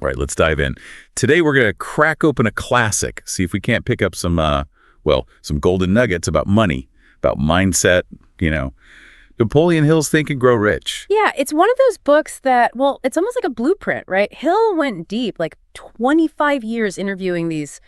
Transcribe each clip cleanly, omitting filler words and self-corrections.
All right, let's dive in. Today we're going to crack open a classic, see if we can't pick up some, some golden nuggets about money, about mindset, Napoleon Hill's Think and Grow Rich. Yeah, it's one of those books that, it's almost like a blueprint, right? Hill went deep, like 25 years interviewing these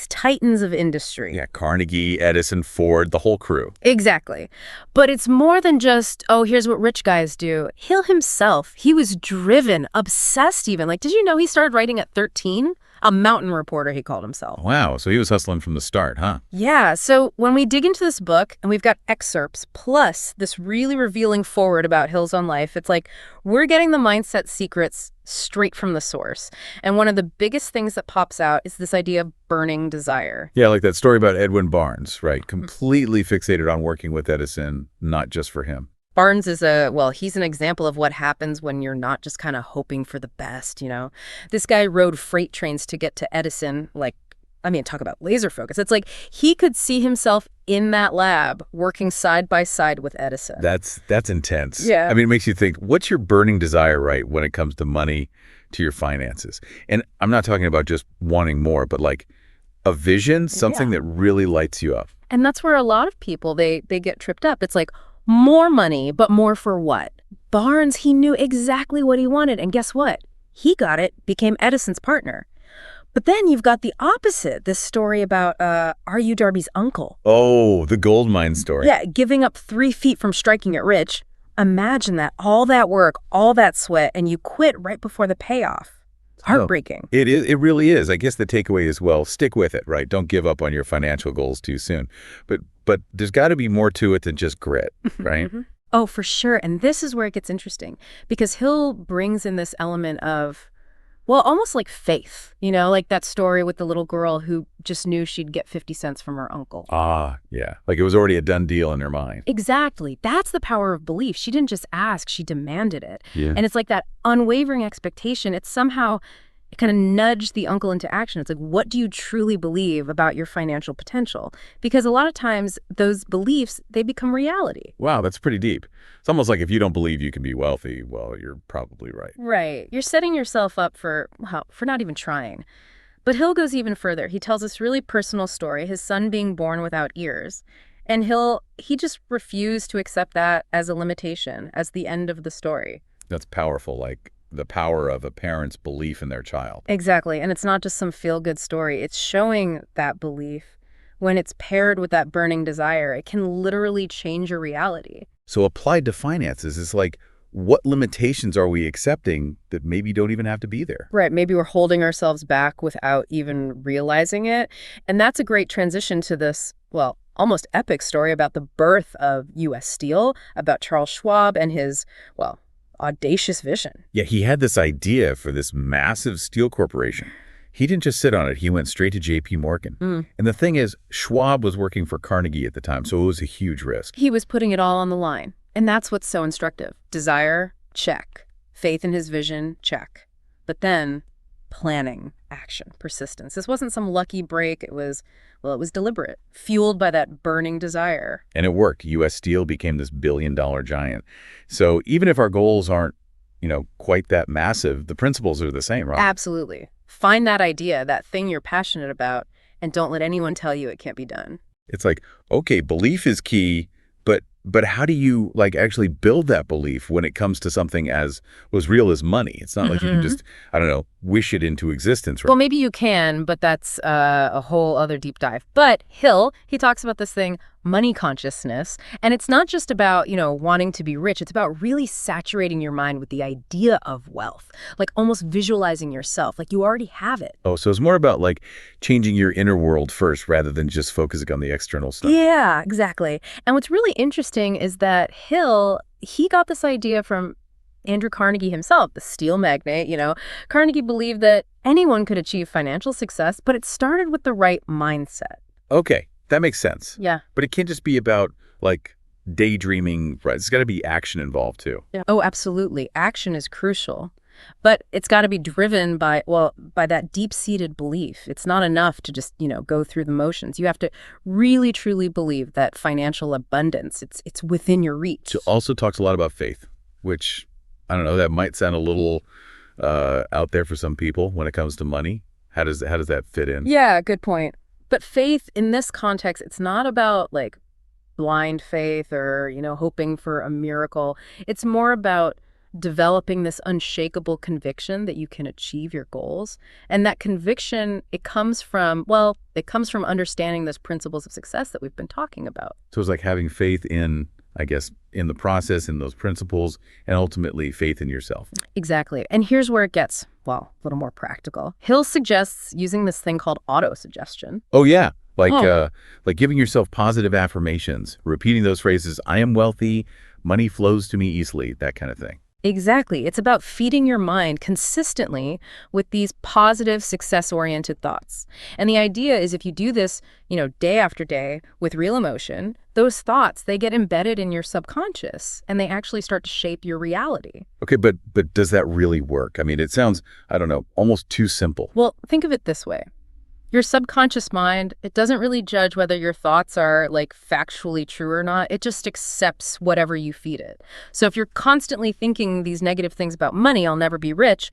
titans of industry. Yeah, Carnegie, Edison, Ford, the whole crew. Exactly. But it's more than just, here's what rich guys do. Hill himself, he was driven, obsessed even. Like, did you know he started writing at 13? A mountain reporter, he called himself. Wow, so he was hustling from the start, huh? Yeah, so when we dig into this book, and we've got excerpts, plus this really revealing forward about Hill's own life, it's like we're getting the mindset secrets straight from the source. And one of the biggest things that pops out is this idea of burning desire. Yeah, like that story about Edwin Barnes, right? Completely fixated on working with Edison, not just for him. Barnes is he's an example of what happens when you're not just kind of hoping for the best, This guy rode freight trains to get to Edison, talk about laser focus. It's like he could see himself in that lab working side by side with Edison. That's intense. Yeah. I mean, it makes you think, what's your burning desire, right, when it comes to money, to your finances? And I'm not talking about just wanting more, but like a vision, something that really lights you up. And that's where a lot of people, they get tripped up. It's like, more money, but more for what? Barnes, he knew exactly what he wanted, and guess what? He got it, became Edison's partner. But then you've got the opposite, this story about R.U. Darby's uncle. Oh, the gold mine story. Yeah, giving up 3 feet from striking it rich. Imagine that, all that work, all that sweat, and you quit right before the payoff. Heartbreaking. It is. It really is. I guess the takeaway is, stick with it, right? Don't give up on your financial goals too soon. But there's got to be more to it than just grit, right? Oh, for sure. And this is where it gets interesting, because Hill brings in this element of, almost like faith, like that story with the little girl who just knew she'd get 50 cents from her uncle. Ah, yeah. Like it was already a done deal in her mind. Exactly. That's the power of belief. She didn't just ask, she demanded it. Yeah. And it's like that unwavering expectation. It's somehow it kind of nudged the uncle into action. It's like, what do you truly believe about your financial potential? Because a lot of times those beliefs, they become reality. Wow, that's pretty deep. It's almost like if you don't believe you can be wealthy, you're probably right. Right. You're setting yourself up for not even trying. But Hill goes even further. He tells this really personal story, his son being born without ears. And he just refused to accept that as a limitation, as the end of the story. That's powerful, like the power of a parent's belief in their child. Exactly. And it's not just some feel-good story. It's showing that belief. When it's paired with that burning desire, it can literally change your reality. So applied to finances, it's like, what limitations are we accepting that maybe don't even have to be there? Right. Maybe we're holding ourselves back without even realizing it. And that's a great transition to this, almost epic story about the birth of U.S. Steel, about Charles Schwab and his, audacious vision. Yeah, he had this idea for this massive steel corporation. He didn't just sit on it. He went straight to J.P. Morgan. And the thing is, Schwab was working for Carnegie at the time, so it was a huge risk. He was putting it all on the line. And that's what's so instructive. Desire, check. Faith in his vision, check. But then planning, action, persistence. This wasn't some lucky break. It was deliberate, fueled by that burning desire. And it worked. U.S. Steel became this billion-dollar giant. So even if our goals aren't, quite that massive, the principles are the same, right? Absolutely. Find that idea, that thing you're passionate about, and don't let anyone tell you it can't be done. It's like, okay, belief is key, but how do you actually build that belief when it comes to something as real as money? It's not like you can just, wish it into existence, right? Well, maybe you can, but that's a whole other deep dive. But Hill, he talks about this thing, money consciousness, and it's not just about, wanting to be rich. It's about really saturating your mind with the idea of wealth, like almost visualizing yourself, like you already have it. Oh, so it's more about changing your inner world first rather than just focusing on the external stuff. Yeah, exactly. And what's really interesting is that Hill, he got this idea from Andrew Carnegie himself, the steel magnate. Carnegie believed that anyone could achieve financial success, but it started with the right mindset. Okay, that makes sense. Yeah. But it can't just be about daydreaming, right? There's got to be action involved too. Yeah. Oh, absolutely. Action is crucial. But it's got to be driven by that deep-seated belief. It's not enough to just, go through the motions. You have to really, truly believe that financial abundance, it's within your reach. It also talks a lot about faith, which, I don't know, that might sound a little out there for some people when it comes to money? How does that fit in? Yeah, good point. But faith in this context, it's not about like blind faith or, hoping for a miracle. It's more about developing this unshakable conviction that you can achieve your goals. And that conviction, it comes from understanding those principles of success that we've been talking about. So it's like having faith in, I guess, in the process, in those principles, and ultimately faith in yourself. Exactly. And here's where it gets, a little more practical. Hill suggests using this thing called auto-suggestion. Oh, yeah. Like giving yourself positive affirmations, repeating those phrases, I am wealthy, money flows to me easily, that kind of thing. Exactly. It's about feeding your mind consistently with these positive, success-oriented thoughts. And the idea is if you do this, day after day with real emotion, those thoughts, they get embedded in your subconscious and they actually start to shape your reality. Okay, but does that really work? I mean, it sounds, I don't know, almost too simple. Well, think of it this way. Your subconscious mind, it doesn't really judge whether your thoughts are like factually true or not. It just accepts whatever you feed it. So if you're constantly thinking these negative things about money, I'll never be rich,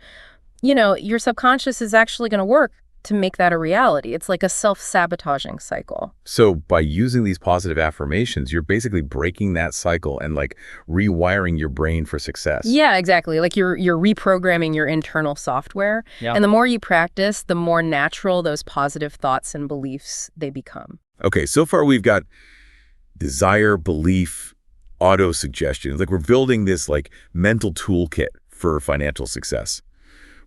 your subconscious is actually going to work to make that a reality. It's like a self-sabotaging cycle. So by using these positive affirmations, you're basically breaking that cycle and like rewiring your brain for success. Yeah, exactly. Like you're reprogramming your internal software. Yeah. And the more you practice, the more natural those positive thoughts and beliefs they become. Okay, so far we've got desire, belief, auto-suggestion. Like we're building this like mental toolkit for financial success.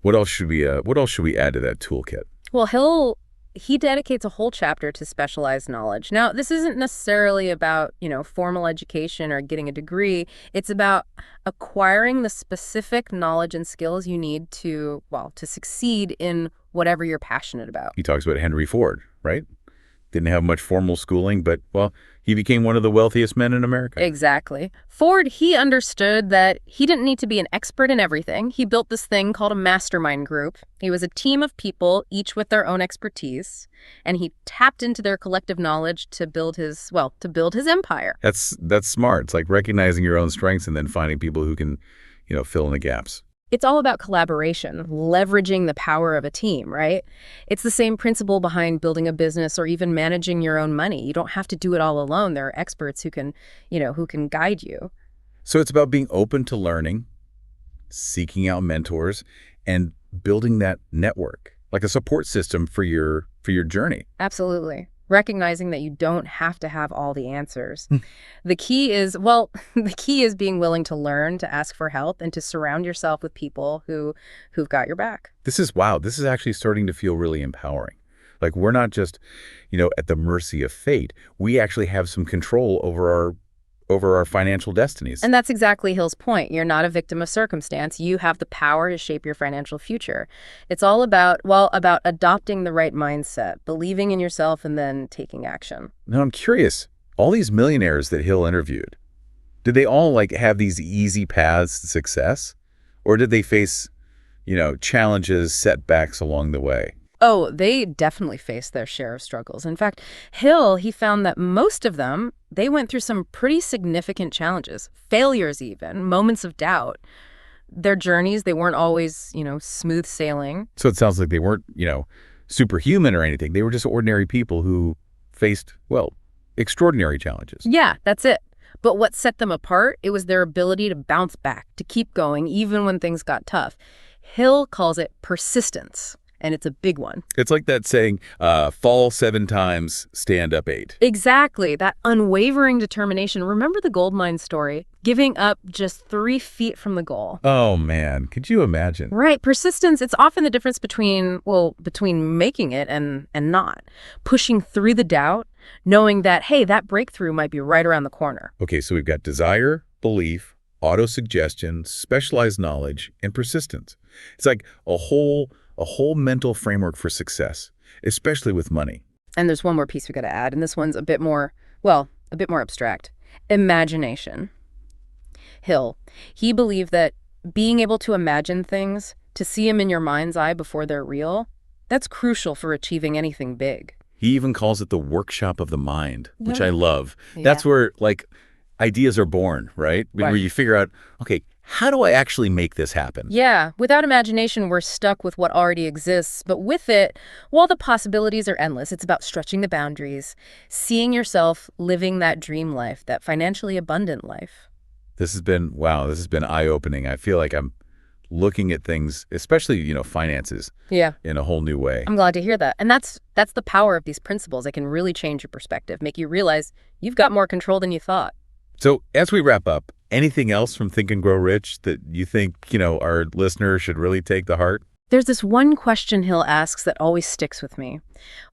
What else should we add to that toolkit? Well, he dedicates a whole chapter to specialized knowledge. Now, this isn't necessarily about, formal education or getting a degree. It's about acquiring the specific knowledge and skills you need to succeed in whatever you're passionate about. He talks about Henry Ford, right? Didn't have much formal schooling, but, he became one of the wealthiest men in America. Exactly. Ford, he understood that he didn't need to be an expert in everything. He built this thing called a mastermind group. He was a team of people, each with their own expertise, and he tapped into their collective knowledge to build his empire. That's smart. It's like recognizing your own strengths and then finding people who can, fill in the gaps. It's all about collaboration, leveraging the power of a team, right? It's the same principle behind building a business or even managing your own money. You don't have to do it all alone. There are experts who can guide you. So it's about being open to learning, seeking out mentors, and building that network, like a support system for your journey. Absolutely. Recognizing that you don't have to have all the answers. The key is being willing to learn, to ask for help, and to surround yourself with people who've got your back. This is actually starting to feel really empowering. Like we're not just, at the mercy of fate. We actually have some control over our financial destinies. And that's exactly Hill's point. You're not a victim of circumstance. You have the power to shape your financial future. It's all about adopting the right mindset, believing in yourself, and then taking action. Now, I'm curious, all these millionaires that Hill interviewed, did they all have these easy paths to success? Or did they face, challenges, setbacks along the way? Oh, they definitely faced their share of struggles. In fact, Hill, he found that most of them, they went through some pretty significant challenges, failures even, moments of doubt. Their journeys, they weren't always, smooth sailing. So it sounds like they weren't, superhuman or anything. They were just ordinary people who faced, extraordinary challenges. Yeah, that's it. But what set them apart, it was their ability to bounce back, to keep going, even when things got tough. Hill calls it persistence. And it's a big one. It's like that saying, fall 7 times, stand up 8. Exactly. That unwavering determination. Remember the gold mine story? Giving up just 3 feet from the goal. Oh, man. Could you imagine? Right. Persistence, it's often the difference between making it and not. Pushing through the doubt, knowing that, hey, that breakthrough might be right around the corner. Okay, so we've got desire, belief, auto-suggestion, specialized knowledge, and persistence. It's like a whole mental framework for success, especially with money. And there's one more piece we got to add, and this one's a bit more abstract. Imagination. Hill, he believed that being able to imagine things, to see them in your mind's eye before they're real, that's crucial for achieving anything big. He even calls it the workshop of the mind, which I love. Yeah. That's where, ideas are born, right? Where you figure out, okay, how do I actually make this happen? Yeah, without imagination, we're stuck with what already exists. But with it, while the possibilities are endless, it's about stretching the boundaries, seeing yourself living that dream life, that financially abundant life. Wow, this has been eye-opening. I feel like I'm looking at things, especially, finances, Yeah. in a whole new way. I'm glad to hear that. And that's the power of these principles. It can really change your perspective, make you realize you've got more control than you thought. So as we wrap up, anything else from Think and Grow Rich that you think, our listeners should really take to heart? There's this one question Hill asks that always sticks with me.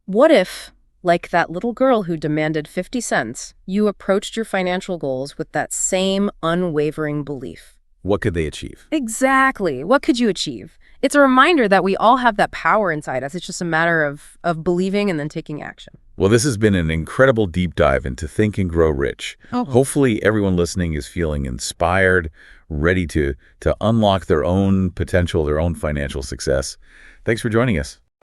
What if, like that little girl who demanded 50 cents, you approached your financial goals with that same unwavering belief? What could they achieve? Exactly. What could you achieve? It's a reminder that we all have that power inside us. It's just a matter of believing and then taking action. Well, this has been an incredible deep dive into Think and Grow Rich. Oh. Hopefully everyone listening is feeling inspired, ready to unlock their own potential, their own financial success. Thanks for joining us.